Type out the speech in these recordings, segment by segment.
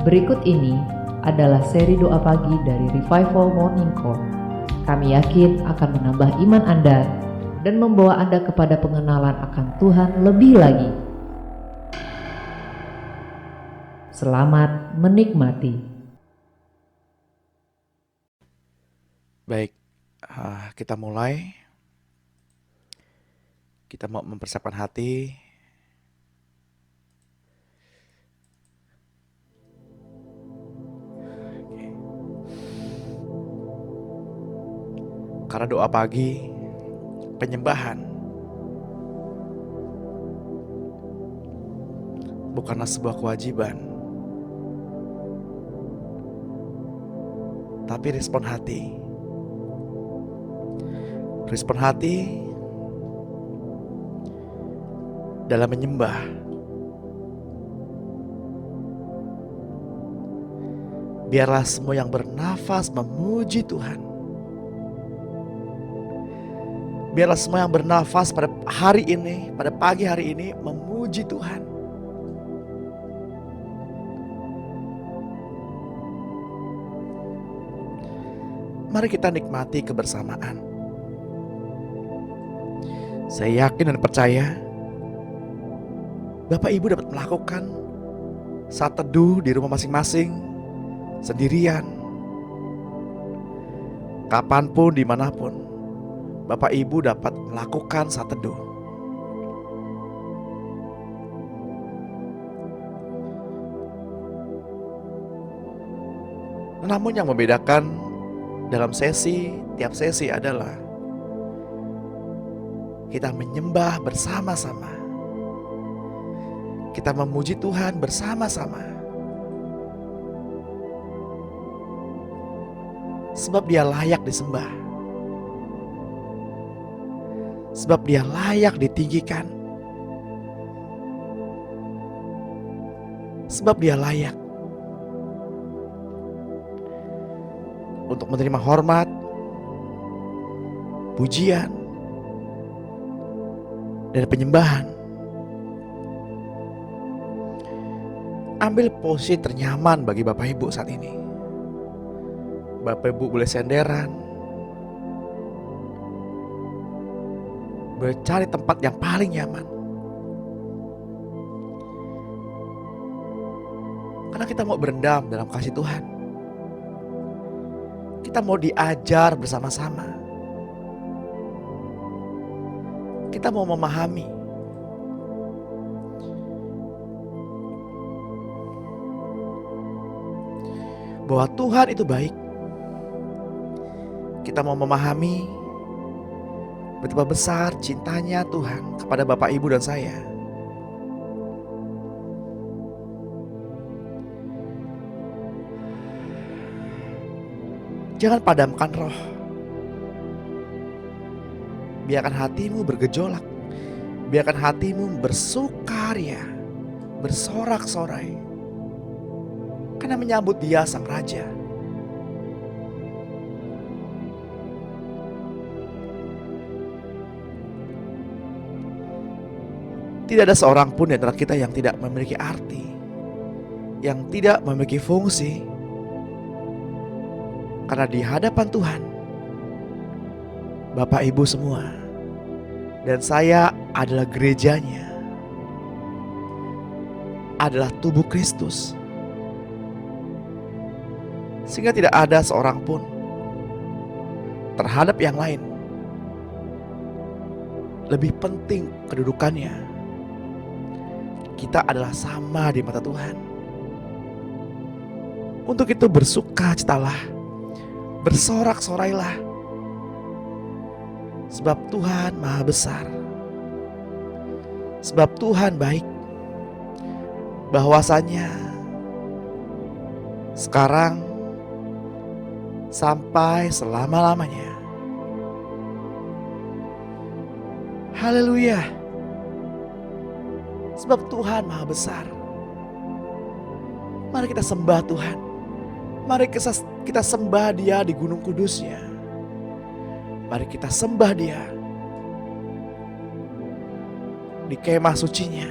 Berikut ini adalah seri doa pagi dari Revival Morning Call. Kami yakin akan menambah iman Anda dan membawa Anda kepada pengenalan akan Tuhan lebih lagi. Selamat menikmati. Baik, kita mulai. Kita mau mempersiapkan hati. Karena doa pagi, penyembahan, bukanlah sebuah kewajiban, tapi respon hati. Respon hati dalam menyembah. Biarlah semua yang bernafas memuji Tuhan. Biarlah semua yang bernafas pada hari ini, pada pagi hari ini memuji Tuhan. Mari kita nikmati kebersamaan. Saya yakin dan percaya Bapak Ibu dapat melakukan saat teduh di rumah masing-masing, sendirian, kapanpun, dimanapun, Bapak Ibu dapat melakukan saat teduh. Namun yang membedakan dalam tiap sesi adalah kita menyembah bersama-sama. Kita memuji Tuhan bersama-sama. Sebab Dia layak disembah. Sebab Dia layak ditinggikan. Sebab Dia layak untuk menerima hormat, pujian, dan penyembahan. Ambil posisi ternyaman bagi Bapak Ibu saat ini. Bapak Ibu boleh senderan, boleh cari tempat yang paling nyaman. Karena kita mau berendam dalam kasih Tuhan. Kita mau diajar bersama-sama. Kita mau memahami bahwa Tuhan itu baik. Kita mau memahami betapa besar cintanya Tuhan kepada Bapak, Ibu, dan saya. Jangan padamkan roh. Biarkan hatimu bergejolak. Biarkan hatimu bersukaria, bersorak-sorai, karena menyambut Dia Sang Raja. Tidak ada seorang pun di antara kita yang tidak memiliki arti, yang tidak memiliki fungsi. Karena di hadapan Tuhan, Bapak Ibu semua dan saya adalah gerejanya, adalah tubuh Kristus. Sehingga tidak ada seorang pun terhadap yang lain lebih penting kedudukannya. Kita adalah sama di mata Tuhan. Untuk itu bersukacitalah, bersorak-sorailah, sebab Tuhan Maha Besar. Sebab Tuhan baik. Bahwasanya sekarang sampai selama-lamanya. Haleluya. Sebab Tuhan Maha Besar. Mari kita sembah Tuhan. Mari kita sembah Dia di gunung kudusnya. Mari kita sembah Dia di kemah sucinya.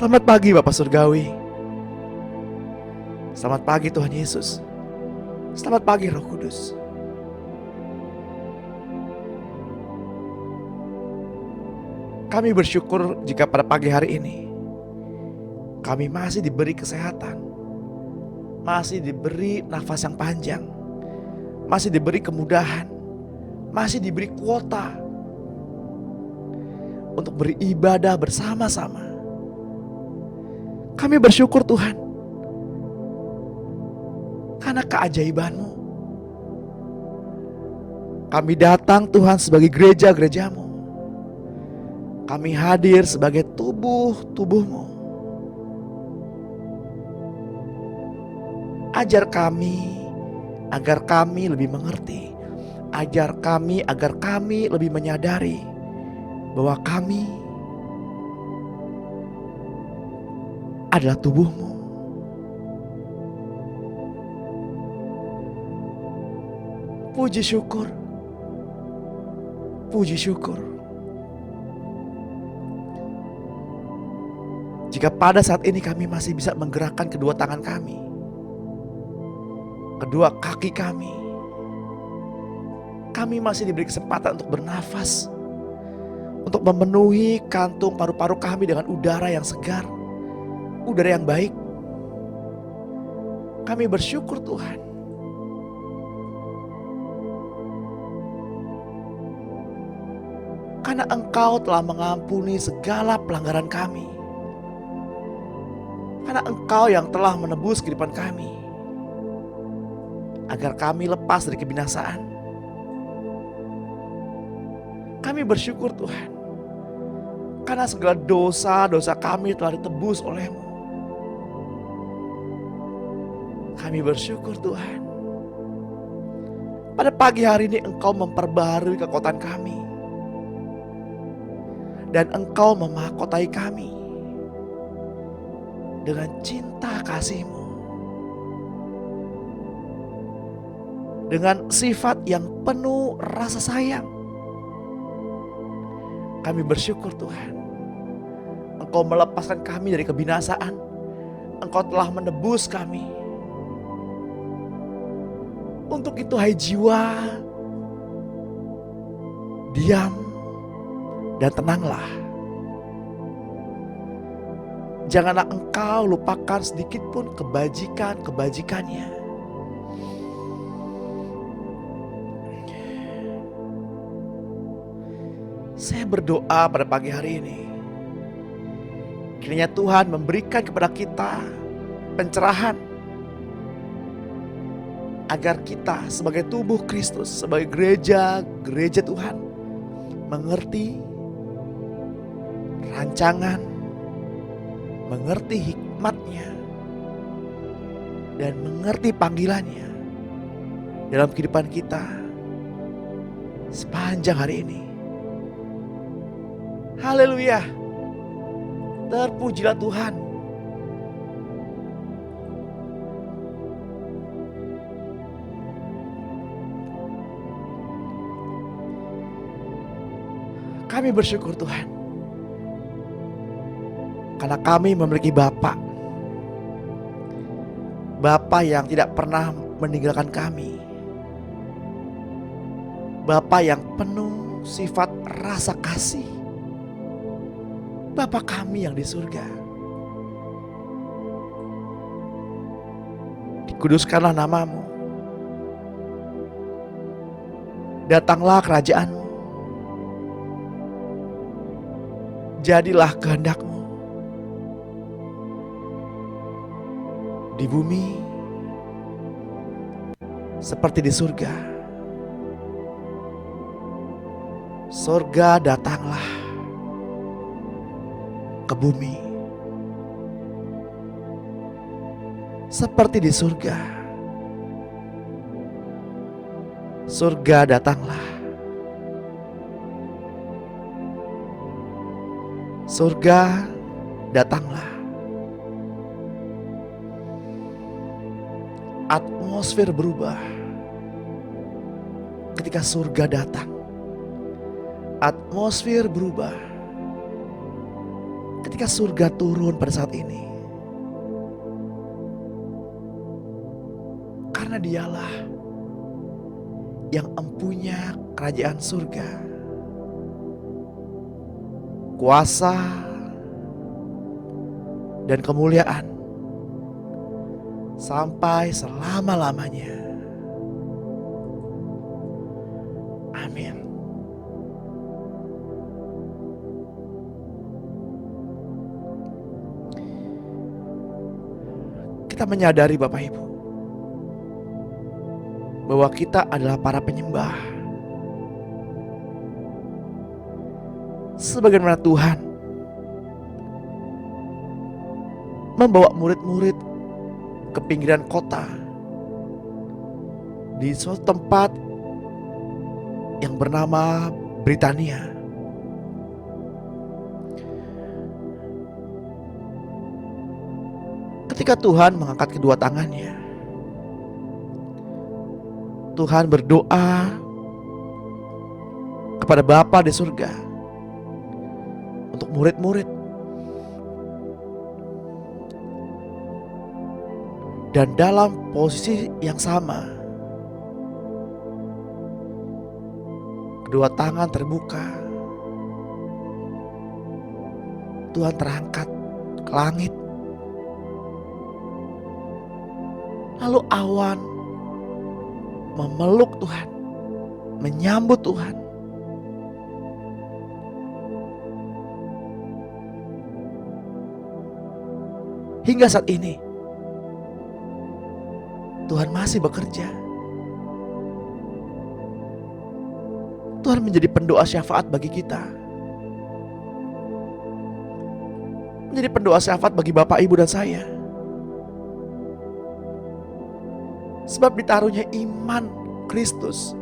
Selamat pagi Bapa Surgawi. Selamat pagi Tuhan Yesus. Selamat pagi Roh Kudus. Kami bersyukur jika pada pagi hari ini kami masih diberi kesehatan, masih diberi nafas yang panjang, masih diberi kemudahan, masih diberi kuota untuk beribadah bersama-sama. Kami bersyukur Tuhan karena keajaiban-Mu. Kami datang Tuhan sebagai gereja-gereja-Mu. Kami hadir sebagai tubuh-tubuh-Mu. Ajar kami agar kami lebih mengerti. Ajar kami agar kami lebih menyadari bahwa kami adalah tubuh-Mu. Puji syukur. Puji syukur. Jika pada saat ini kami masih bisa menggerakkan kedua tangan kami, kedua kaki kami masih diberi kesempatan untuk bernafas, untuk memenuhi kantung paru-paru kami dengan udara yang segar, udara yang baik. Kami bersyukur Tuhan. Karena Engkau telah mengampuni segala pelanggaran kami. Karena Engkau yang telah menebus kehidupan kami, agar kami lepas dari kebinasaan. Kami bersyukur Tuhan, karena segala dosa-dosa kami telah ditebus oleh-Mu. Kami bersyukur Tuhan, pada pagi hari ini Engkau memperbaharui kekuatan kami, dan Engkau memahkotai kami dengan cinta kasih-Mu, dengan sifat yang penuh rasa sayang. Kami bersyukur Tuhan, Engkau melepaskan kami dari kebinasaan. Engkau telah menebus kami. Untuk itu hai jiwa, diam dan tenanglah. Janganlah engkau lupakan sedikit pun kebajikan-kebajikannya. Saya berdoa pada pagi hari ini, kiranya Tuhan memberikan kepada kita pencerahan, agar kita sebagai tubuh Kristus, sebagai gereja Tuhan, mengerti rancangan, mengerti hikmatnya, dan mengerti panggilannya dalam kehidupan kita sepanjang hari ini. Haleluya, terpujilah Tuhan. Kami bersyukur Tuhan, karena kami memiliki Bapa yang tidak pernah meninggalkan kami. Bapa yang penuh sifat rasa kasih. Bapa kami yang di surga. Dikuduskanlah nama-Mu. Datanglah kerajaan-Mu. Jadilah kehendak-Mu di bumi seperti di surga. Surga datanglah ke bumi seperti di surga. Surga datanglah. Surga datanglah. Atmosfer berubah ketika surga datang. Atmosfer berubah ketika ketika surga turun pada saat ini, karena dialah yang empunya kerajaan surga, kuasa dan kemuliaan sampai selama-lamanya. Amin. Kita menyadari Bapak Ibu bahwa kita adalah para penyembah. Sebagaimana Tuhan membawa murid-murid ke pinggiran kota di suatu tempat yang bernama Britania. Ketika Tuhan mengangkat kedua tangannya, Tuhan berdoa kepada Bapa di surga untuk murid-murid. Dan dalam posisi yang sama, kedua tangan terbuka, Tuhan terangkat ke langit. Lalu awan memeluk Tuhan, menyambut Tuhan. Hingga saat ini Tuhan masih bekerja. Tuhan menjadi pendoa syafaat bagi kita, menjadi pendoa syafaat bagi Bapak, Ibu, dan saya. Sebab ditaruhnya iman Kristus,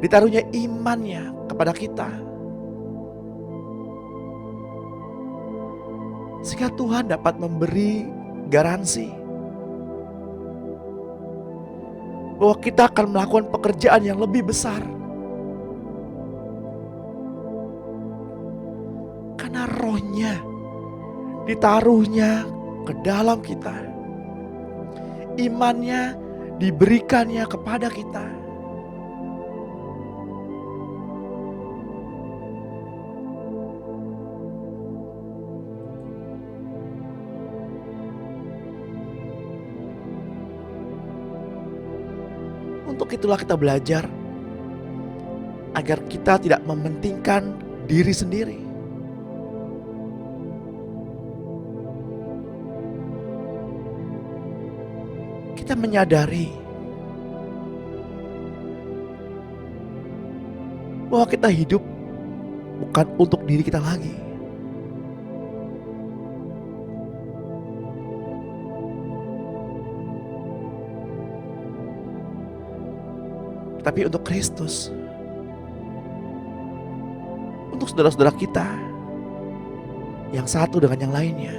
ditaruhnya imannya kepada kita, sehingga Tuhan dapat memberi garansi bahwa kita akan melakukan pekerjaan yang lebih besar. Karena rohnya ditaruhnya ke dalam kita, imannya diberikannya kepada kita. Untuk itulah kita belajar agar kita tidak mementingkan diri sendiri. Kita menyadari bahwa kita hidup bukan untuk diri kita lagi, tapi untuk Kristus, untuk saudara-saudara kita yang satu dengan yang lainnya.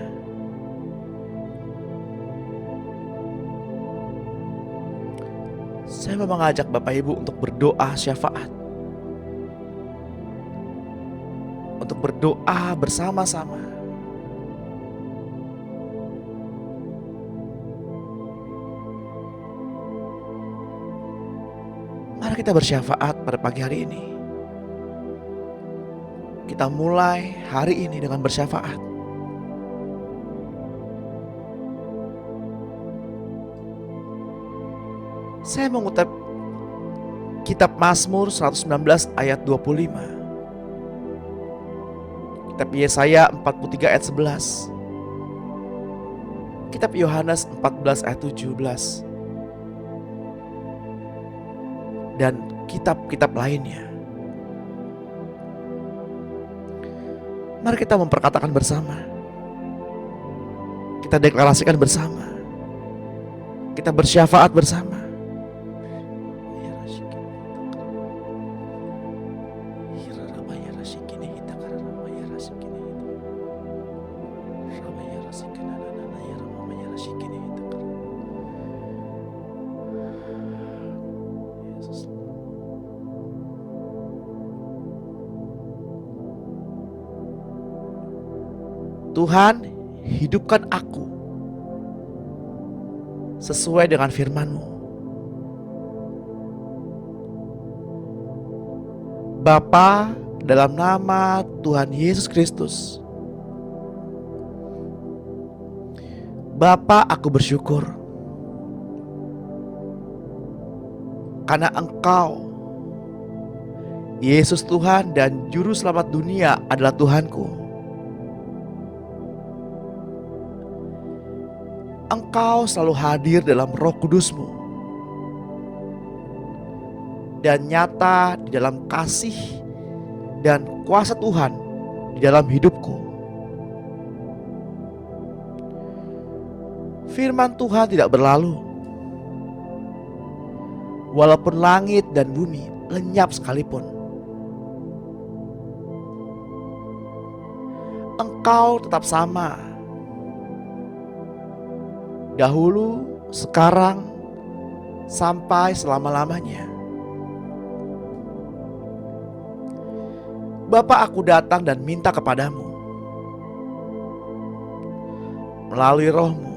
Saya mau mengajak Bapak Ibu untuk berdoa syafaat, untuk berdoa bersama-sama. Mari kita bersyafaat pada pagi hari ini. Kita mulai hari ini dengan bersyafaat. Saya mengutip kitab Mazmur 119 ayat 25. Kitab Yesaya 43 ayat 11. Kitab Yohanes 14 ayat 17. Dan kitab-kitab lainnya. Mari kita memperkatakan bersama. Kita deklarasikan bersama. Kita bersyafaat bersama. Tuhan, hidupkan aku sesuai dengan firman-Mu. Bapa, dalam nama Tuhan Yesus Kristus, Bapa, aku bersyukur karena Engkau, Yesus Tuhan dan Juru Selamat dunia adalah Tuhanku. Engkau selalu hadir dalam Roh Kudus-Mu dan nyata di dalam kasih dan kuasa Tuhan di dalam hidupku. Firman Tuhan tidak berlalu, walaupun langit dan bumi lenyap sekalipun. Engkau tetap sama, dahulu, sekarang, sampai selama-lamanya. Bapa, aku datang dan minta kepadamu melalui Roh-Mu,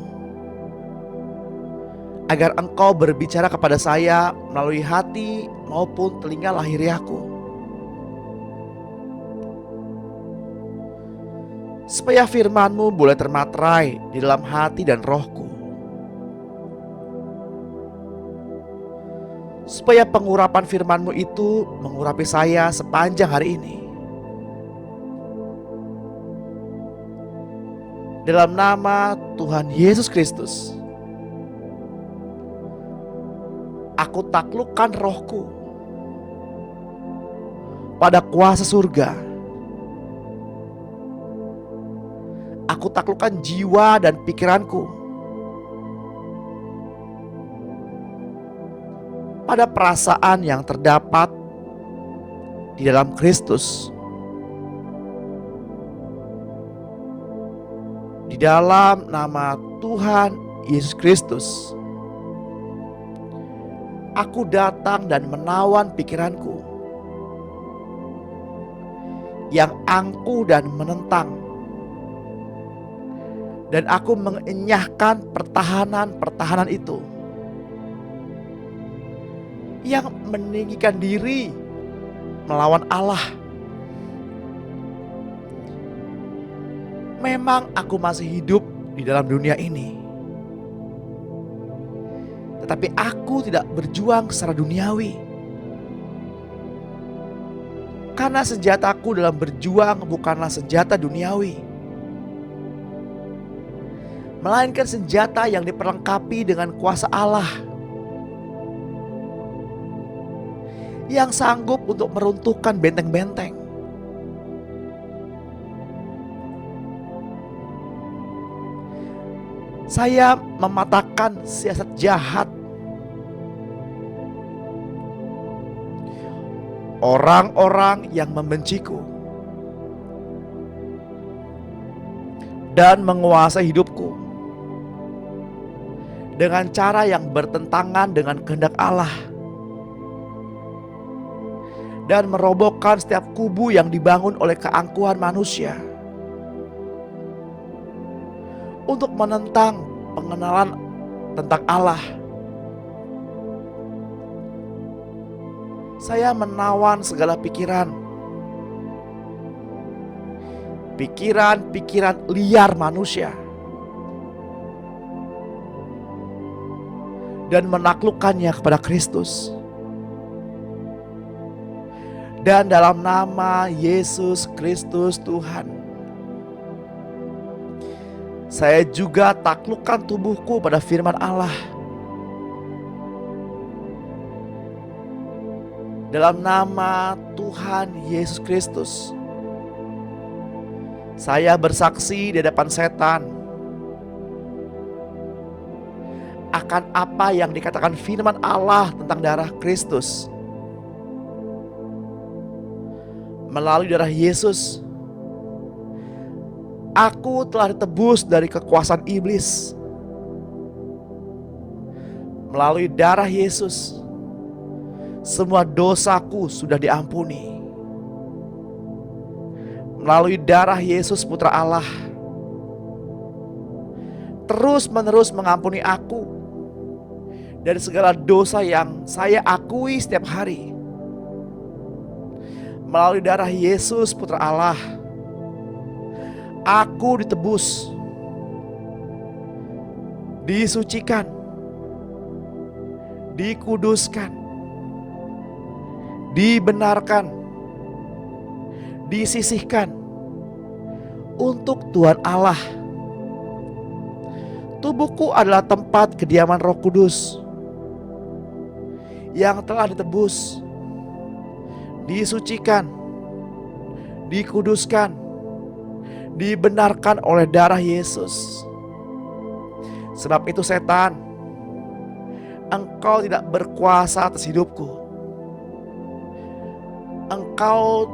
agar Engkau berbicara kepada saya melalui hati maupun telinga lahiriahku, supaya firman-Mu boleh termaterai di dalam hati dan rohku, supaya pengurapan firman-Mu itu mengurapi saya sepanjang hari ini. Dalam nama Tuhan Yesus Kristus, aku taklukkan rohku pada kuasa surga. Aku taklukkan jiwa dan pikiranku pada perasaan yang terdapat di dalam Kristus. Di dalam nama Tuhan Yesus Kristus, aku datang dan menawan pikiranku yang angkuh dan menentang, dan aku mengenyahkan pertahanan-pertahanan itu yang meninggikan diri melawan Allah. Memang aku masih hidup di dalam dunia ini, tetapi aku tidak berjuang secara duniawi, karena senjataku dalam berjuang bukanlah senjata duniawi, melainkan senjata yang diperlengkapi dengan kuasa Allah yang sanggup untuk meruntuhkan benteng-benteng. Saya mematahkan siasat jahat, orang-orang yang membenciku dan menguasai hidupku dengan cara yang bertentangan dengan kehendak Allah, dan merobohkan setiap kubu yang dibangun oleh keangkuhan manusia untuk menentang pengenalan tentang Allah. Saya menawan segala pikiran liar manusia, dan menaklukkannya kepada Kristus. Dan dalam nama Yesus Kristus Tuhan, saya juga taklukkan tubuhku pada firman Allah. Dalam nama Tuhan Yesus Kristus, saya bersaksi di hadapan setan akan apa yang dikatakan firman Allah tentang darah Kristus. Melalui darah Yesus, aku telah ditebus dari kekuasaan iblis. Melalui darah Yesus, semua dosaku sudah diampuni. Melalui darah Yesus Putra Allah, terus-menerus mengampuni aku dari segala dosa yang saya akui setiap hari. Melalui darah Yesus Putra Allah, aku ditebus, disucikan, dikuduskan, dibenarkan, disisihkan untuk Tuhan Allah. Tubuhku adalah tempat kediaman Roh Kudus yang telah ditebus, disucikan, dikuduskan, dibenarkan oleh darah Yesus. Sebab itu setan, engkau tidak berkuasa atas hidupku. Engkau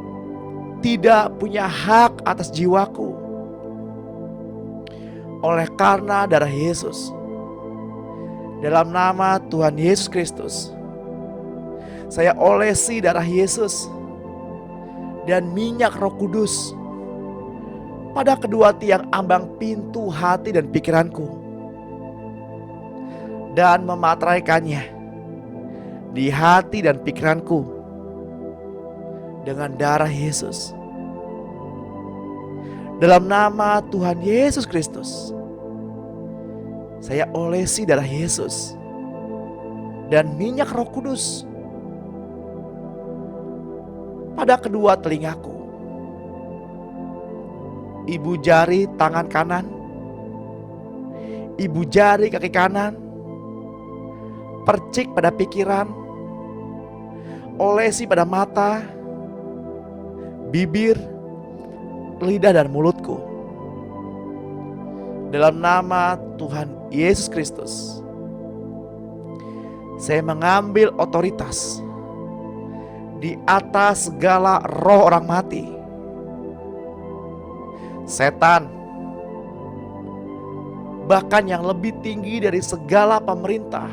tidak punya hak atas jiwaku. Oleh karena darah Yesus, dalam nama Tuhan Yesus Kristus, saya olesi darah Yesus dan minyak Roh Kudus pada kedua tiang ambang pintu hati dan pikiranku, dan memateraikannya di hati dan pikiranku dengan darah Yesus. Dalam nama Tuhan Yesus Kristus, saya olesi darah Yesus dan minyak Roh Kudus pada kedua telingaku, ibu jari tangan kanan, ibu jari kaki kanan, percik pada pikiran, olesi pada mata, bibir, lidah dan mulutku. Dalam nama Tuhan Yesus Kristus, saya mengambil otoritas di atas segala roh orang mati. Setan, bahkan yang lebih tinggi dari segala pemerintah,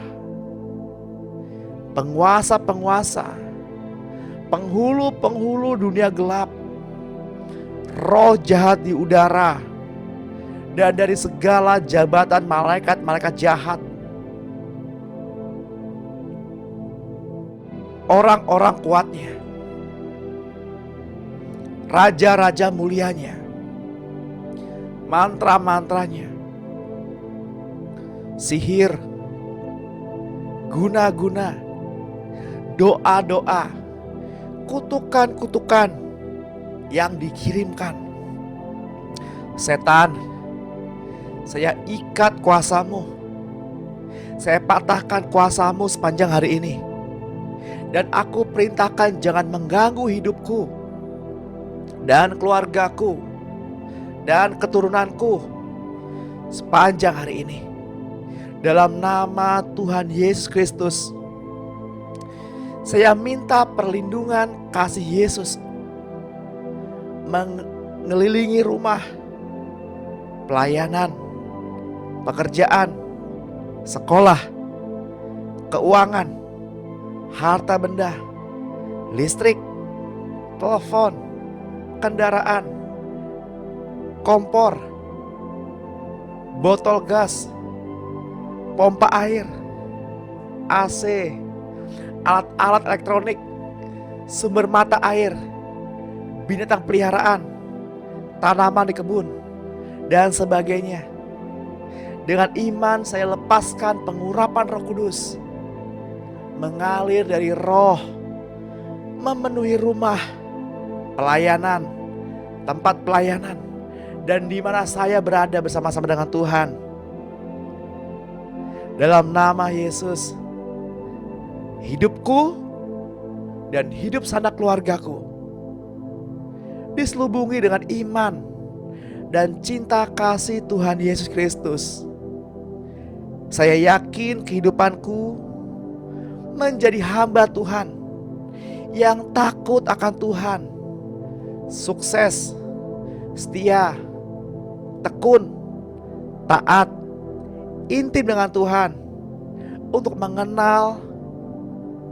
penguasa-penguasa, penghulu-penghulu dunia gelap, roh jahat di udara, dan dari segala jabatan malaikat-malaikat jahat, orang-orang kuatnya, raja-raja mulianya, mantra-mantranya, sihir, guna-guna, doa-doa, kutukan-kutukan yang dikirimkan. Setan, saya ikat kuasamu, saya patahkan kuasamu sepanjang hari ini, dan aku perintahkan jangan mengganggu hidupku dan keluargaku dan keturunanku sepanjang hari ini. Dalam nama Tuhan Yesus Kristus, saya minta perlindungan kasih Yesus mengelilingi rumah, pelayanan, pekerjaan, sekolah, keuangan, harta benda, listrik, telepon, kendaraan, kompor, botol gas, pompa air, AC, alat-alat elektronik, sumber mata air, binatang peliharaan, tanaman di kebun, dan sebagainya. Dengan iman saya lepaskan pengurapan Roh Kudus mengalir dari roh, memenuhi rumah, pelayanan, tempat pelayanan, dan di mana saya berada bersama-sama dengan Tuhan. Dalam nama Yesus, hidupku dan hidup sanak keluargaku diselubungi dengan iman dan cinta kasih Tuhan Yesus Kristus. Saya yakin kehidupanku menjadi hamba Tuhan yang takut akan Tuhan, sukses, setia, tekun, taat, intim dengan Tuhan, untuk mengenal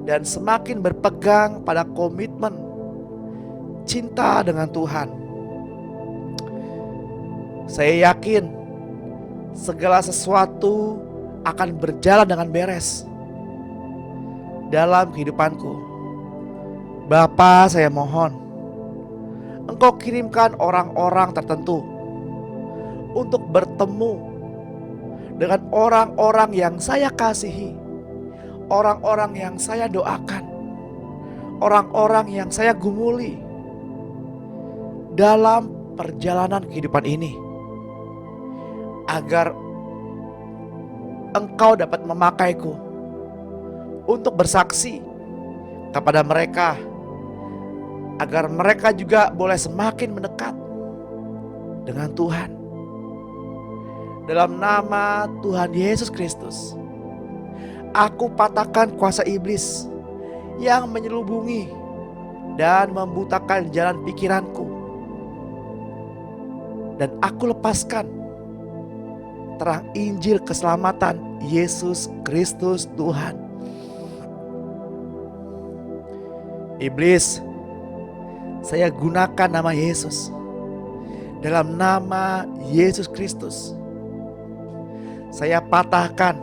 dan semakin berpegang pada komitmen cinta dengan Tuhan. Saya yakin segala sesuatu akan berjalan dengan beres dalam kehidupanku. Bapa, saya mohon Engkau kirimkan orang-orang tertentu untuk bertemu dengan orang-orang yang saya kasihi, orang-orang yang saya doakan, orang-orang yang saya gumuli dalam perjalanan kehidupan ini, agar Engkau dapat memakaiku untuk bersaksi kepada mereka, agar mereka juga boleh semakin mendekat dengan Tuhan. Dalam nama Tuhan Yesus Kristus, aku patahkan kuasa iblis yang menyelubungi dan membutakan jalan pikiranku, dan aku lepaskan terang Injil keselamatan Yesus Kristus Tuhan. Iblis, saya gunakan nama Yesus. Dalam nama Yesus Kristus, saya patahkan,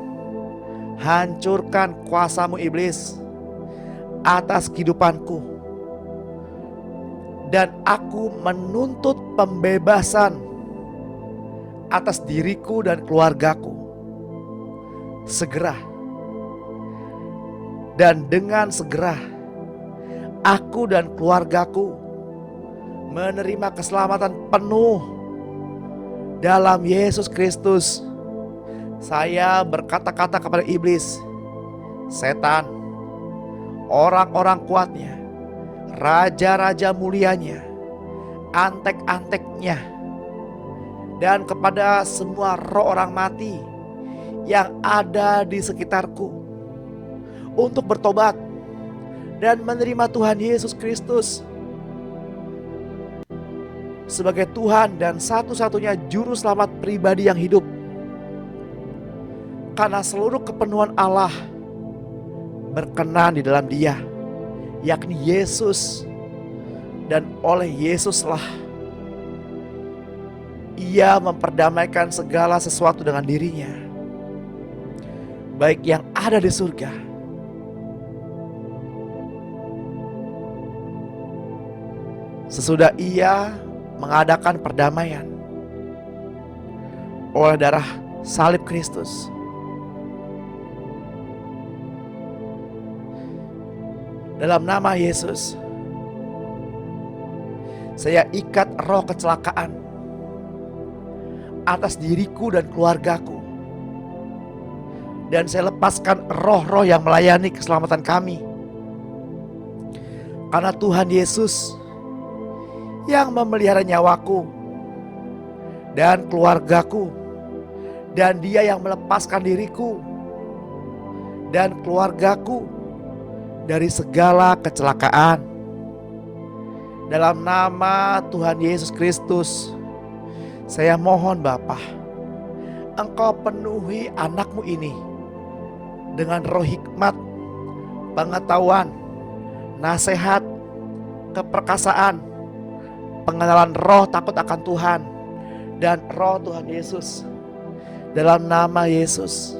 hancurkan kuasamu iblis atas kehidupanku. Dan aku menuntut pembebasan atas diriku dan keluargaku segera. Dan dengan segera aku dan keluargaku menerima keselamatan penuh dalam Yesus Kristus. Saya berkata-kata kepada iblis, setan, orang-orang kuatnya, raja-raja mulianya, antek-anteknya, dan kepada semua roh orang mati yang ada di sekitarku untuk bertobat dan menerima Tuhan Yesus Kristus sebagai Tuhan dan satu-satunya juru selamat pribadi yang hidup. Karena seluruh kepenuhan Allah berkenan di dalam Dia, yakni Yesus, dan oleh Yesuslah Ia memperdamaikan segala sesuatu dengan dirinya, baik yang ada di surga sesudah Ia mengadakan perdamaian oleh darah salib Kristus. Dalam nama Yesus, saya ikat roh kecelakaan atas diriku dan keluargaku, dan saya lepaskan roh-roh yang melayani keselamatan kami. Karena Tuhan Yesus yang memelihara nyawaku dan keluargaku, dan Dia yang melepaskan diriku dan keluargaku dari segala kecelakaan. Dalam nama Tuhan Yesus Kristus, saya mohon Bapa, Engkau penuhi anak-Mu ini dengan roh hikmat, pengetahuan, nasihat, keperkasaan, pengenalan roh takut akan Tuhan dan roh Tuhan Yesus. Dalam nama Yesus,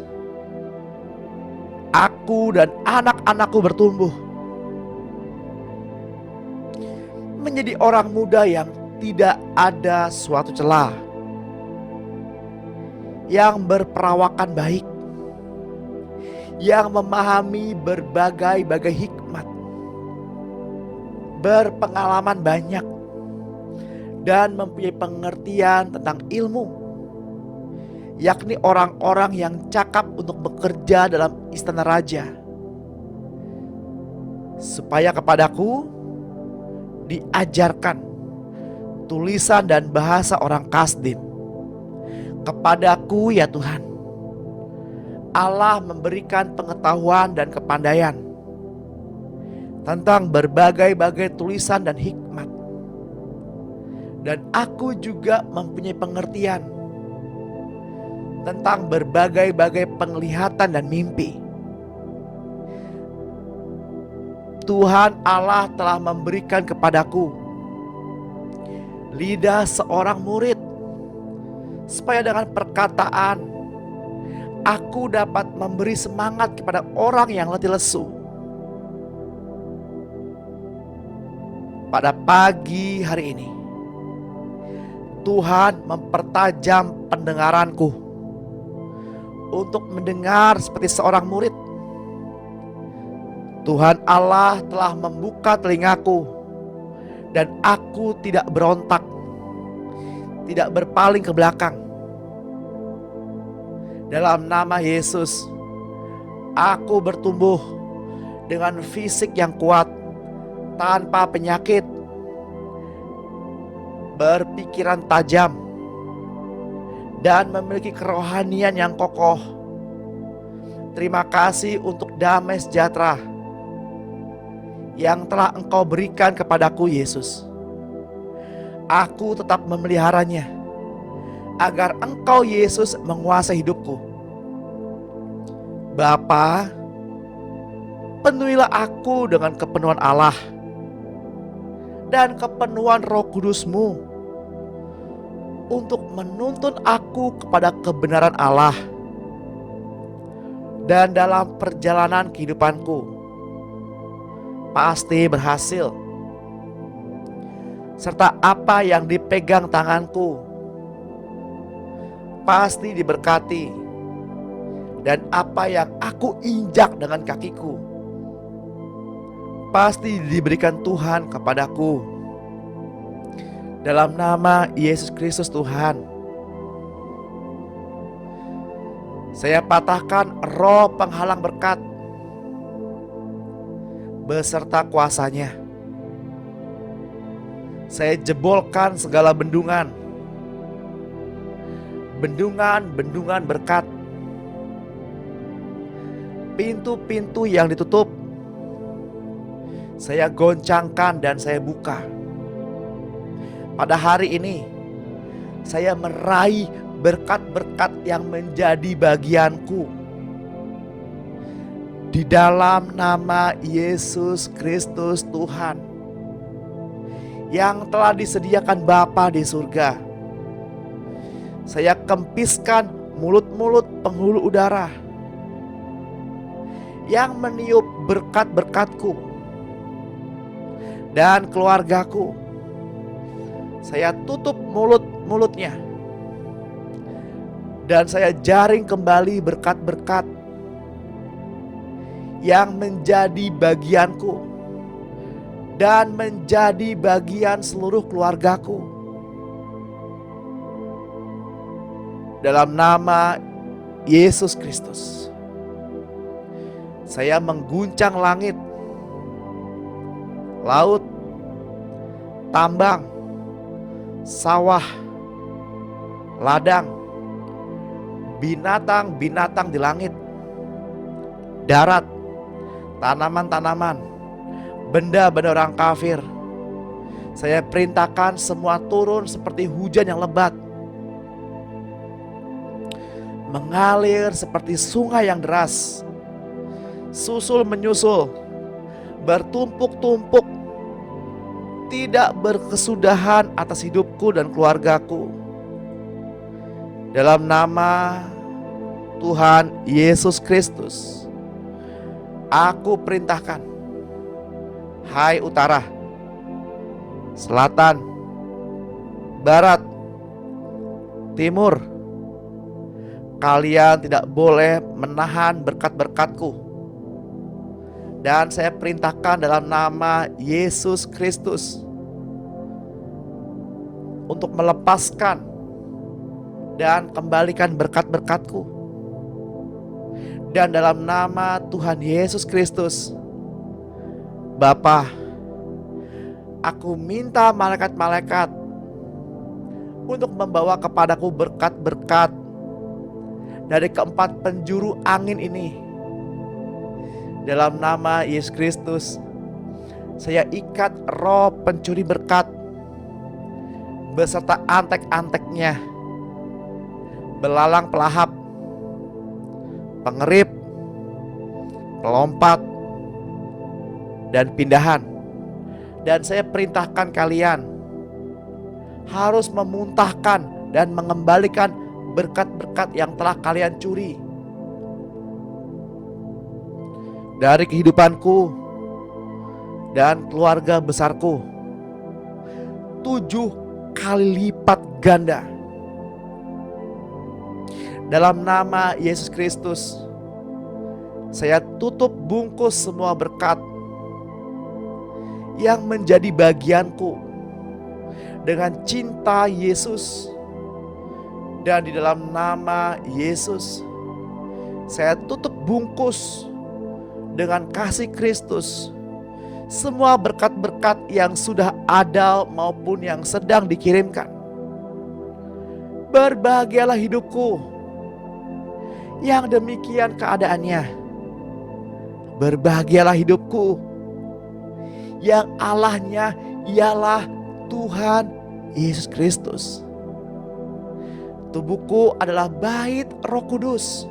aku dan anak-anakku bertumbuh menjadi orang muda yang tidak ada suatu celah, yang berperawakan baik, yang memahami berbagai-bagai hikmat, berpengalaman banyak, dan mempunyai pengertian tentang ilmu, yakni orang-orang yang cakap untuk bekerja dalam istana raja, supaya kepadaku diajarkan tulisan dan bahasa orang Kasdim. Kepadaku ya Tuhan, Allah memberikan pengetahuan dan kepandaian tentang berbagai-bagai tulisan dan hikmat. Dan aku juga mempunyai pengertian tentang berbagai-bagai penglihatan dan mimpi. Tuhan Allah telah memberikan kepadaku lidah seorang murid supaya dengan perkataan aku dapat memberi semangat kepada orang yang letih lesu. Pada pagi hari ini, Tuhan mempertajam pendengaranku untuk mendengar seperti seorang murid. Tuhan Allah telah membuka telingaku dan aku tidak berontak, tidak berpaling ke belakang. Dalam nama Yesus, aku bertumbuh dengan fisik yang kuat, tanpa penyakit, berpikiran tajam, dan memiliki kerohanian yang kokoh. Terima kasih untuk damai sejahtera yang telah Engkau berikan kepadaku, Yesus. Aku tetap memeliharanya agar Engkau, Yesus, menguasai hidupku. Bapa, penuhilah aku dengan kepenuhan Allah dan kepenuhan Roh Kudus-Mu untuk menuntun aku kepada kebenaran Allah. Dan dalam perjalanan kehidupanku pasti berhasil, serta apa yang dipegang tanganku pasti diberkati, dan apa yang aku injak dengan kakiku pasti diberikan Tuhan kepadaku. Dalam nama Yesus Kristus Tuhan, saya patahkan roh penghalang berkat beserta kuasanya. Saya jebolkan segala bendungan berkat, pintu-pintu yang ditutup saya goncangkan dan saya buka. Pada hari ini saya meraih berkat-berkat yang menjadi bagianku. Di dalam nama Yesus Kristus Tuhan, yang telah disediakan Bapa di surga, saya kempiskan mulut-mulut penghulu udara yang meniup berkat-berkatku dan keluargaku. Saya tutup mulut-mulutnya dan saya jaring kembali berkat-berkat yang menjadi bagianku dan menjadi bagian seluruh keluargaku. Dalam nama Yesus Kristus, saya mengguncang langit, laut, tambang, sawah, ladang, binatang-binatang di langit, darat, tanaman-tanaman, benda-benda orang kafir. Saya perintahkan semua turun seperti hujan yang lebat, mengalir seperti sungai yang deras, susul menyusul, bertumpuk-tumpuk, tidak berkesudahan atas hidupku dan keluargaku. Dalam nama Tuhan Yesus Kristus, aku perintahkan, hai utara, selatan, barat, timur, kalian tidak boleh menahan berkat-berkatku. Dan saya perintahkan dalam nama Yesus Kristus untuk melepaskan dan kembalikan berkat-berkatku. Dan dalam nama Tuhan Yesus Kristus, Bapa, aku minta malaikat-malaikat untuk membawa kepadaku berkat-berkat dari keempat penjuru angin ini. Dalam nama Yesus Kristus, saya ikat roh pencuri berkat beserta antek-anteknya, belalang pelahap, pengerip, pelompat, dan pindahan. Dan saya perintahkan kalian harus memuntahkan dan mengembalikan berkat-berkat yang telah kalian curi dari kehidupanku dan keluarga besarku 7 kali lipat ganda. Dalam nama Yesus Kristus, saya tutup bungkus semua berkat yang menjadi bagianku dengan cinta Yesus. Dan di dalam nama Yesus, saya tutup bungkus dengan kasih Kristus semua berkat-berkat yang sudah ada maupun yang sedang dikirimkan. Berbahagialah hidupku yang demikian keadaannya. Berbahagialah hidupku yang Allahnya ialah Tuhan Yesus Kristus. Tubuhku adalah bait Roh Kudus,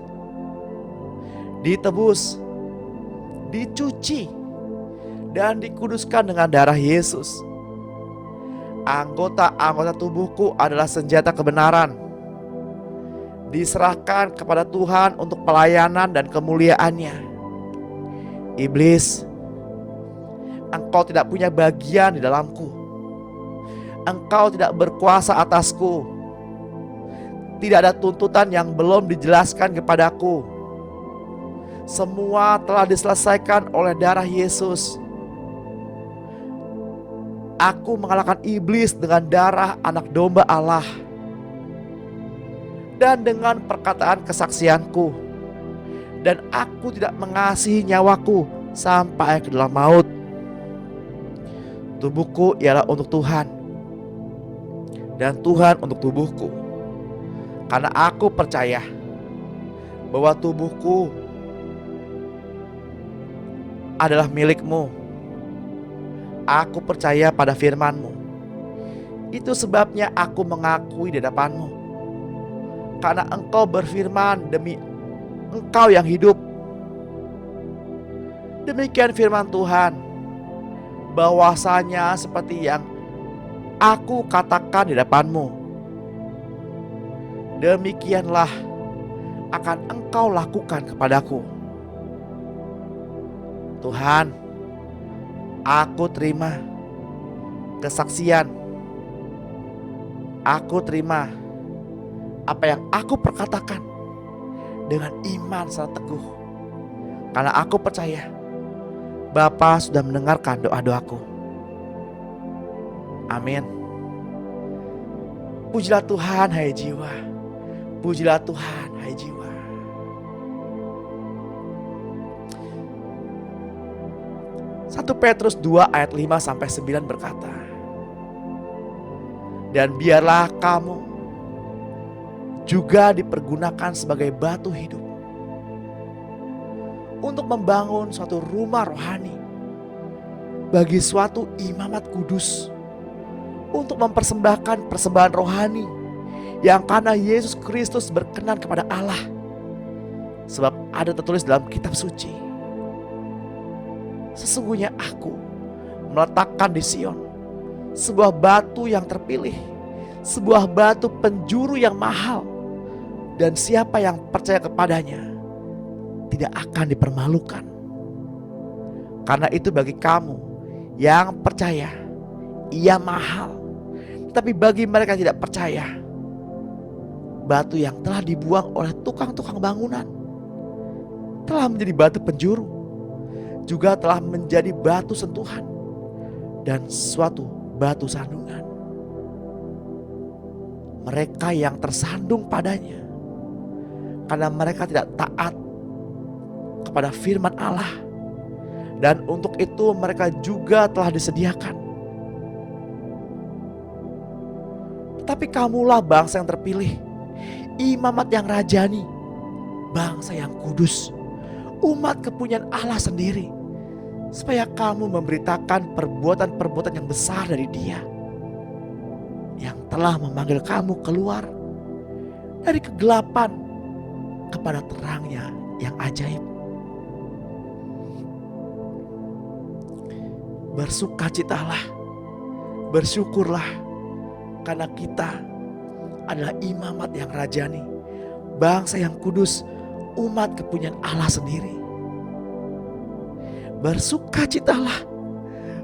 ditebus, dicuci, dan dikuduskan dengan darah Yesus. Anggota-anggota tubuhku adalah senjata kebenaran, diserahkan kepada Tuhan untuk pelayanan dan kemuliaannya. Iblis, engkau tidak punya bagian di dalamku. Engkau tidak berkuasa atasku. Tidak ada tuntutan yang belum dijelaskan kepadaku. Semua telah diselesaikan oleh darah Yesus. Aku mengalahkan iblis dengan darah anak domba Allah dan dengan perkataan kesaksianku. Dan aku tidak mengasihi nyawaku sampai ke dalam maut. Tubuhku ialah untuk Tuhan, dan Tuhan untuk tubuhku. Karena aku percaya bahwa tubuhku adalah milikmu. Aku percaya pada firman-Mu. Itu sebabnya aku mengakui di hadapan-Mu. Karena Engkau berfirman, demi Engkau yang hidup. Demikian firman Tuhan, bahwasanya seperti yang aku katakan di hadapan-Mu, demikianlah akan Engkau lakukan kepadaku. Tuhan, aku terima kesaksian. Aku terima apa yang aku perkatakan dengan iman serta teguh. Karena aku percaya Bapa sudah mendengarkan doa-doaku. Amin. Pujilah Tuhan, hai jiwa. Pujilah Tuhan, hai jiwa. Satu Petrus 2 ayat 5-9 berkata, dan biarlah kamu juga dipergunakan sebagai batu hidup untuk membangun suatu rumah rohani bagi suatu imamat kudus, untuk mempersembahkan persembahan rohani yang karena Yesus Kristus berkenan kepada Allah. Sebab ada tertulis dalam kitab suci, sesungguhnya aku meletakkan di Sion sebuah batu yang terpilih, sebuah batu penjuru yang mahal, dan siapa yang percaya kepadanya tidak akan dipermalukan. Karena itu bagi kamu yang percaya, ia mahal. Tapi bagi mereka yang tidak percaya, batu yang telah dibuang oleh tukang-tukang bangunan telah menjadi batu penjuru, juga telah menjadi batu sentuhan dan suatu batu sandungan. Mereka yang tersandung padanya karena mereka tidak taat kepada firman Allah, dan untuk itu mereka juga telah disediakan. Tetapi kamulah bangsa yang terpilih, imamat yang rajani, bangsa yang kudus, umat kepunyaan Allah sendiri, supaya kamu memberitakan perbuatan-perbuatan yang besar dari Dia yang telah memanggil kamu keluar dari kegelapan kepada terangnya yang ajaib. Bersukacitalah, bersyukurlah, karena kita adalah imamat yang rajani, bangsa yang kudus, umat kepunyaan Allah sendiri. Bersukacitalah,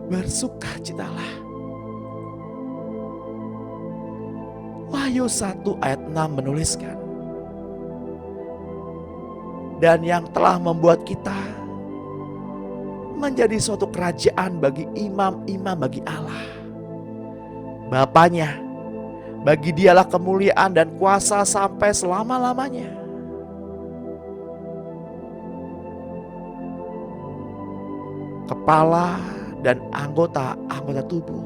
bersukacitalah. Wahyu 1 ayat 6 menuliskan, dan yang telah membuat kita menjadi suatu kerajaan bagi imam-imam bagi Allah, Bapaknya. Bagi Dialah kemuliaan dan kuasa sampai selama-lamanya. Kepala dan anggota-anggota tubuh.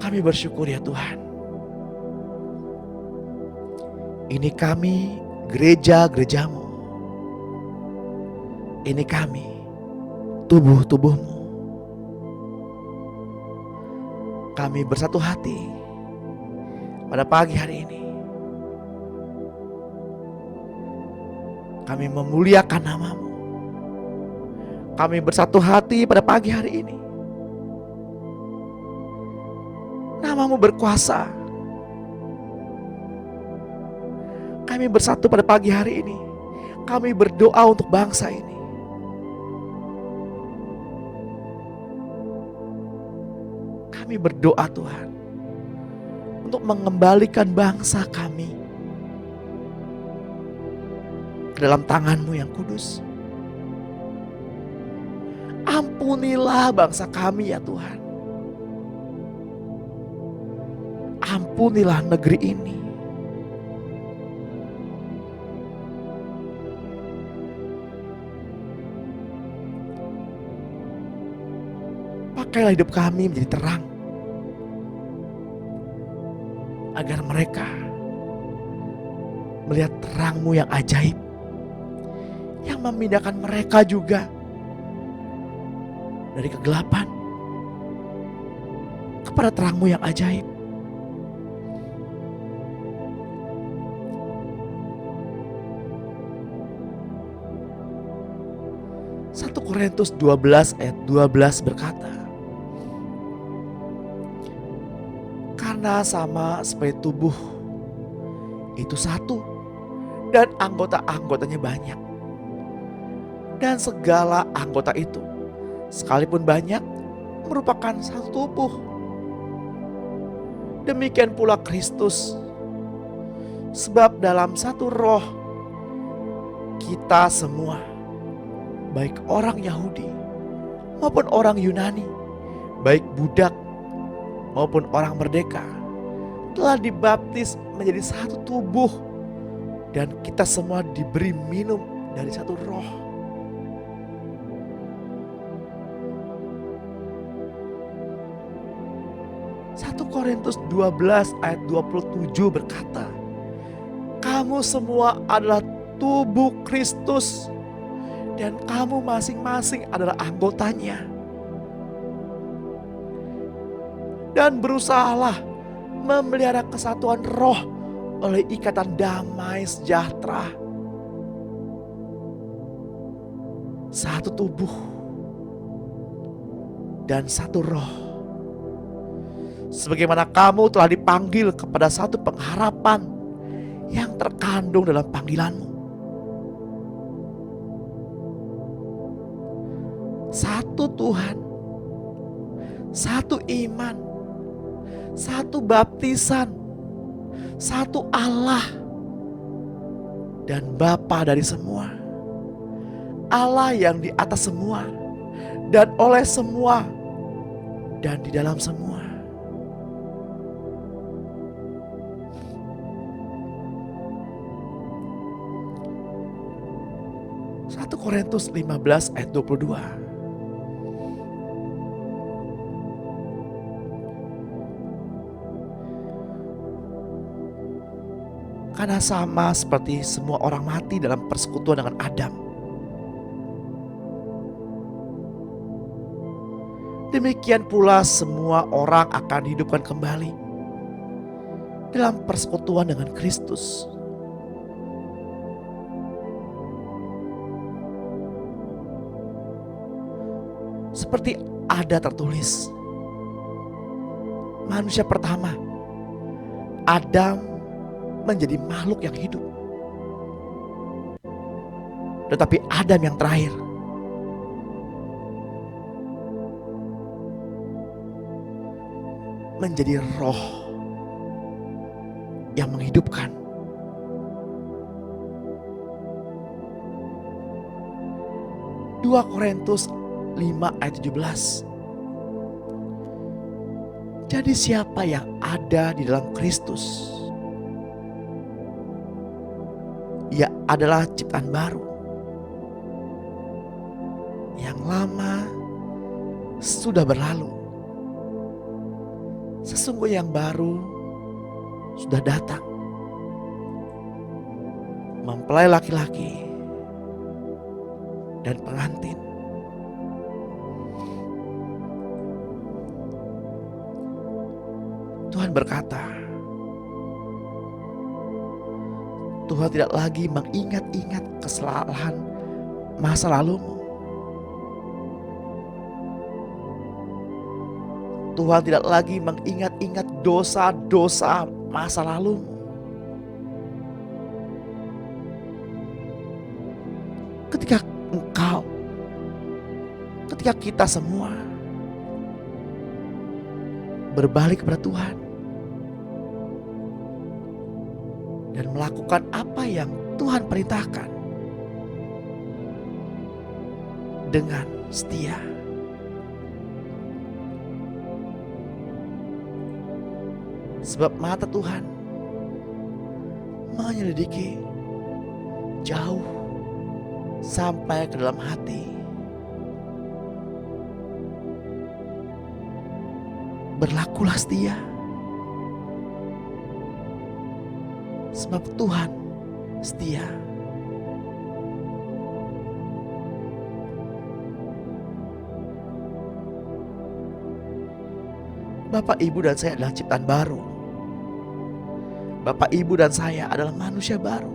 Kami bersyukur ya Tuhan. Ini kami, gereja-gerejamu. Ini kami, tubuh-tubuhmu. Kami bersatu hati pada pagi hari ini. Kami memuliakan nama-Mu. Kami bersatu hati pada pagi hari ini. Nama-Mu berkuasa. Kami bersatu pada pagi hari ini. Kami berdoa untuk bangsa ini. Kami berdoa Tuhan untuk mengembalikan bangsa kami ke dalam tangan-Mu yang kudus. Ampunilah bangsa kami ya Tuhan. Ampunilah negeri ini. Pakailah hidup kami menjadi terang, agar mereka melihat terang-Mu yang ajaib, yang memindahkan mereka juga dari kegelapan kepada terang-Mu yang ajaib. Satu Korintus 12 ayat 12 berkata, karena sama seperti tubuh itu satu dan anggota-anggotanya banyak. Dan segala anggota itu sekalipun banyak merupakan satu tubuh. Demikian pula Kristus. Sebab dalam satu roh kita semua, baik orang Yahudi maupun orang Yunani, baik budak maupun orang merdeka, telah dibaptis menjadi satu tubuh, dan kita semua diberi minum dari satu roh. Satu Korintus 12 ayat 27 berkata, kamu semua adalah tubuh Kristus, dan kamu masing-masing adalah anggotanya. Dan berusahalah memelihara kesatuan roh oleh ikatan damai sejahtera. Satu tubuh dan satu roh. Sebagaimana kamu telah dipanggil kepada satu pengharapan yang terkandung dalam panggilanmu. Satu Tuhan, satu iman, satu baptisan, satu Allah dan Bapa dari semua. Allah yang di atas semua dan oleh semua dan di dalam semua. Satu Korintus 15 ayat 22. Karena sama seperti semua orang mati dalam persekutuan dengan Adam, demikian pula semua orang akan dihidupkan kembali dalam persekutuan dengan Kristus. Seperti ada tertulis, manusia pertama Adam menjadi makhluk yang hidup. Tetapi Adam yang terakhir menjadi roh yang menghidupkan. Dua Korintus 5 ayat 17. Jadi siapa yang ada di dalam Kristus, ia adalah ciptaan baru. Yang lama sudah berlalu. Sesungguhnya yang baru sudah datang. Mempelai laki-laki dan pengantin. Tuhan berkata, Tuhan tidak lagi mengingat-ingat kesalahan masa lalumu. Tuhan tidak lagi mengingat-ingat dosa-dosa masa lalumu. Ketika engkau, ketika kita semua berbalik kepada Tuhan dan melakukan apa yang Tuhan perintahkan dengan setia, sebab mata Tuhan menyelidiki jauh sampai ke dalam hati. Berlakulah setia, sebab Tuhan setia. Bapak, Ibu, dan saya adalah ciptaan baru. Bapak, Ibu, dan saya adalah manusia baru.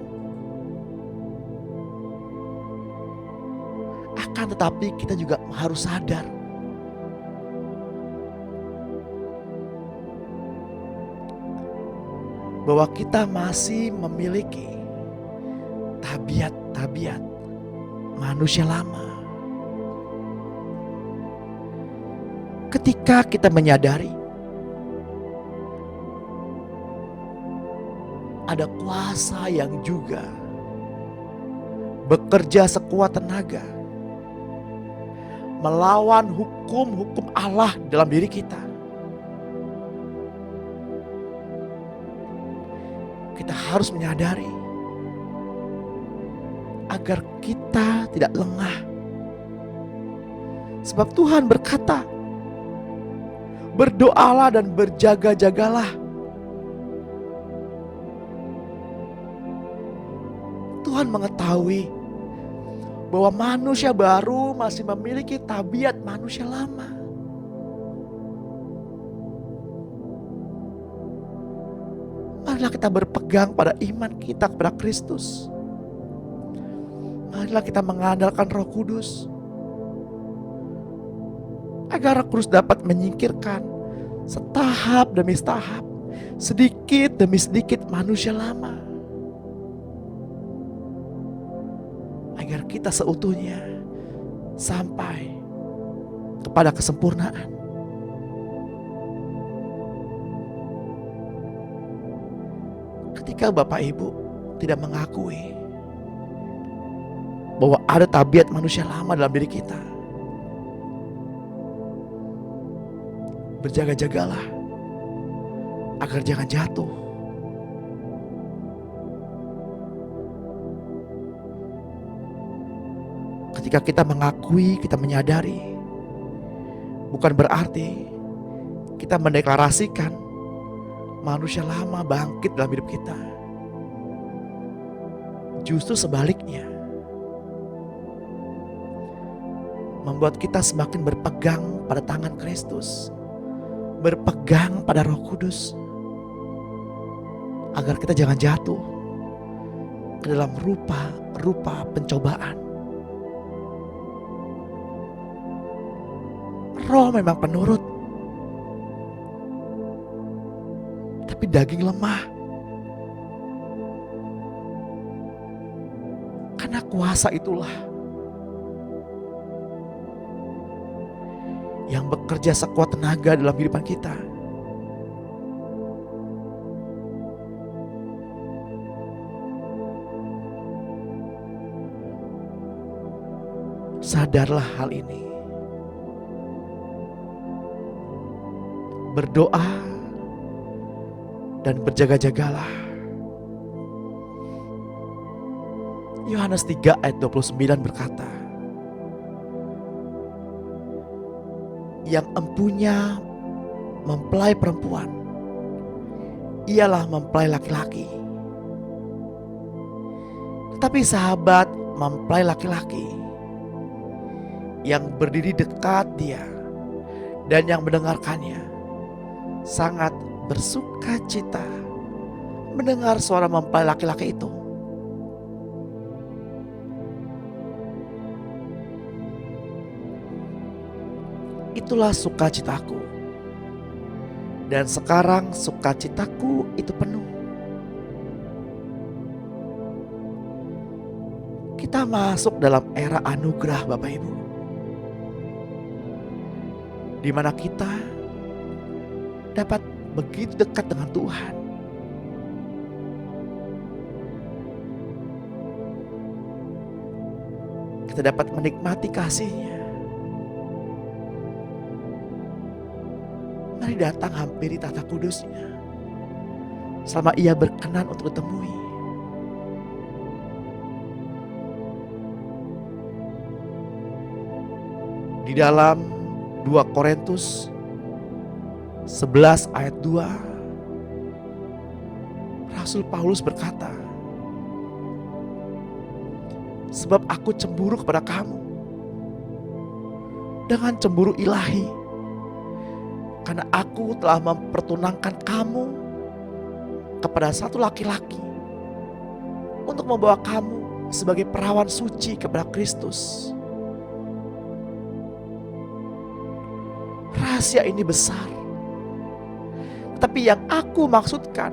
Akan tetapi kita juga harus sadar bahwa kita masih memiliki tabiat-tabiat manusia lama. Ketika kita menyadari ada kuasa yang juga bekerja sekuat tenaga melawan hukum-hukum Allah dalam diri kita, kita harus menyadari agar kita tidak lengah. Sebab Tuhan berkata, berdoalah dan berjaga-jagalah. Tuhan mengetahui bahwa manusia baru masih memiliki tabiat manusia lama. Marilah kita berpegang pada iman kita kepada Kristus. Marilah kita mengandalkan Roh Kudus, agar Roh Kudus dapat menyingkirkan setahap demi setahap, sedikit demi sedikit manusia lama, agar kita seutuhnya sampai kepada kesempurnaan. Ketika Bapak Ibu tidak mengakui bahwa ada tabiat manusia lama dalam diri kita, berjaga-jagalah agar jangan jatuh. Ketika kita mengakui, kita menyadari, bukan berarti kita mendeklarasikan manusia lama bangkit dalam hidup kita. Justru sebaliknya, membuat kita semakin berpegang pada tangan Kristus, berpegang pada Roh Kudus, agar kita jangan jatuh ke dalam rupa-rupa pencobaan. Roh memang penurut, tapi daging lemah. Karena kuasa itulah yang bekerja sekuat tenaga dalam kehidupan kita. Sadarlah hal ini. Berdoa dan berjaga-jagalah. Yohanes 3 ayat 29 berkata, yang empunya mempelai perempuan, ialah mempelai laki-laki. Tetapi sahabat mempelai laki-laki yang berdiri dekat dia dan yang mendengarkannya sangat bersuka cita mendengar suara mempelai laki-laki itu. Itulah sukacitaku. Dan sekarang sukacitaku itu penuh. Kita masuk dalam era anugerah Bapak Ibu, di mana kita dapat begitu dekat dengan Tuhan. Kita dapat menikmati kasih-Nya. Mari datang hampiri tahta kudus-Nya selama Ia berkenan untuk ditemui. Di dalam 2 Korintus 11 ayat 2, Rasul Paulus berkata, sebab aku cemburu kepada kamu dengan cemburu ilahi, karena aku telah mempertunangkan kamu kepada satu laki-laki untuk membawa kamu sebagai perawan suci kepada Kristus. Rahasia ini besar, tapi yang aku maksudkan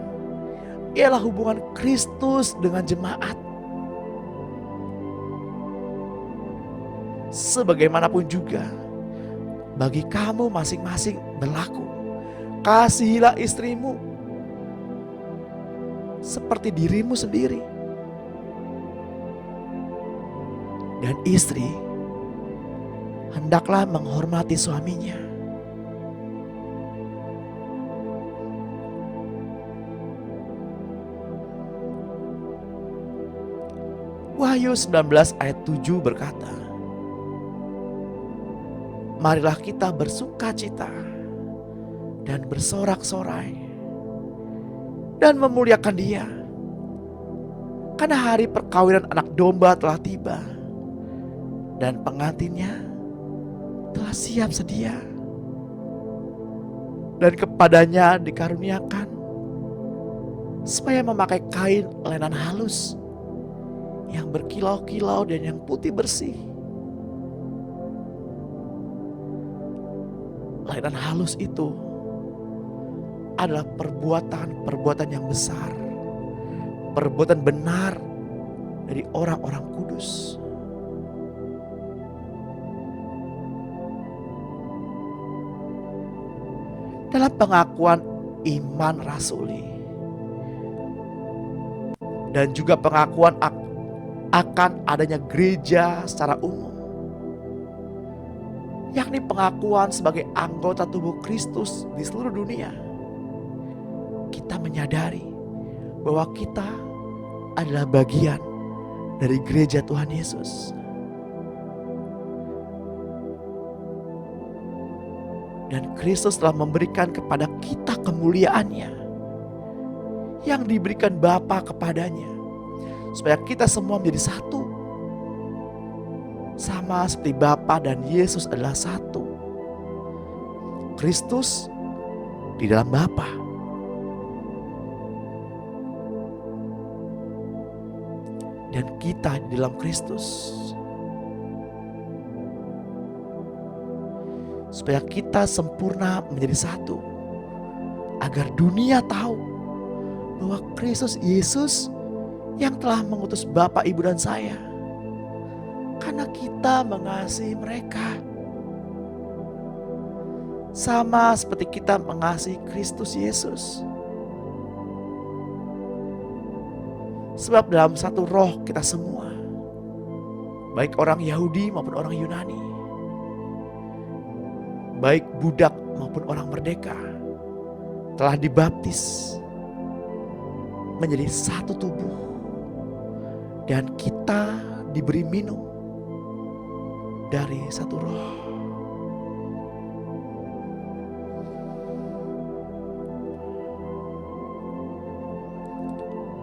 ialah hubungan Kristus dengan jemaat. Sebagaimanapun juga, bagi kamu masing-masing berlaku, kasihilah istrimu seperti dirimu sendiri. Dan istri hendaklah menghormati suaminya. Wahyu 19 ayat 7 berkata, marilah kita bersukacita dan bersorak-sorai dan memuliakan Dia, karena hari perkawinan anak domba telah tiba dan pengantinnya telah siap sedia, dan kepadanya dikaruniakan supaya memakai kain lenan halus yang berkilau-kilau dan yang putih bersih. Lenan halus itu adalah perbuatan-perbuatan yang besar, perbuatan benar dari orang-orang kudus. Dalam pengakuan iman rasuli dan juga pengakuan akan adanya gereja secara umum, yakni pengakuan sebagai anggota tubuh Kristus di seluruh dunia, kita menyadari bahwa kita adalah bagian dari gereja Tuhan Yesus. Dan Kristus telah memberikan kepada kita kemuliaan-Nya yang diberikan Bapa kepadanya, supaya kita semua menjadi satu, sama seperti Bapa dan Yesus adalah satu. Kristus di dalam Bapa, dan kita di dalam Kristus, supaya kita sempurna menjadi satu, agar dunia tahu bahwa Kristus Yesus yang telah mengutus Bapak, Ibu, dan saya, karena kita mengasihi mereka sama seperti kita mengasihi Kristus Yesus. Sebab dalam satu roh kita semua, baik orang Yahudi maupun orang Yunani, baik budak maupun orang merdeka, telah dibaptis menjadi satu tubuh, dan kita diberi minum dari satu roh.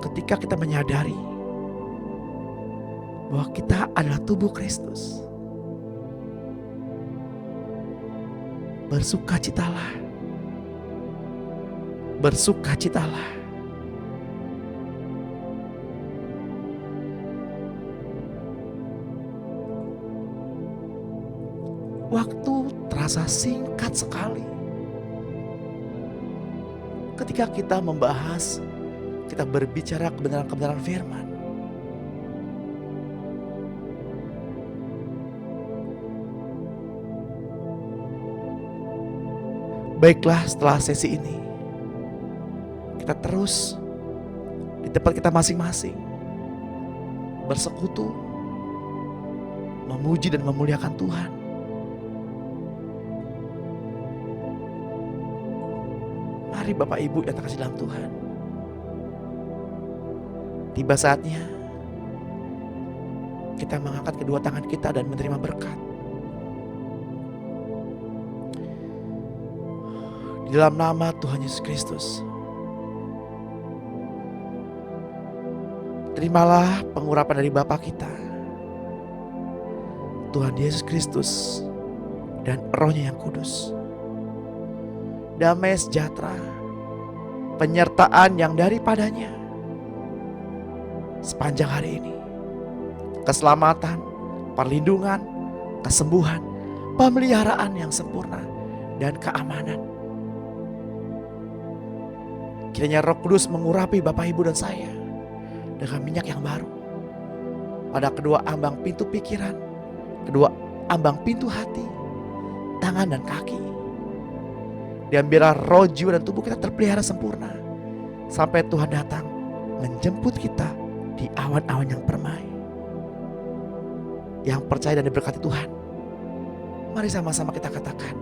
Ketika kita menyadari bahwa kita adalah tubuh Kristus, bersukacitalah, bersukacitalah. Waktu terasa singkat sekali ketika kita membahas, kita berbicara kebenaran-kebenaran firman. Baiklah, setelah sesi ini kita terus di tempat kita masing-masing bersekutu, memuji dan memuliakan Tuhan. Mari Bapak Ibu yang terkasih dalam Tuhan, tiba saatnya kita mengangkat kedua tangan kita dan menerima berkat. Di dalam nama Tuhan Yesus Kristus, terimalah pengurapan dari Bapa kita, Tuhan Yesus Kristus, dan Roh-Nya yang kudus. Damai sejahtera, penyertaan yang daripadanya sepanjang hari ini, keselamatan, perlindungan, kesembuhan, pemeliharaan yang sempurna, dan keamanan. Kiranya Roh Kudus mengurapi Bapak, Ibu, dan saya dengan minyak yang baru pada kedua ambang pintu pikiran, kedua ambang pintu hati, tangan dan kaki. Dan biarlah roh, jiwa, dan tubuh kita terpelihara sempurna sampai Tuhan datang menjemput kita di awan-awan yang permai. Yang percaya dan diberkati Tuhan, mari sama-sama kita katakan,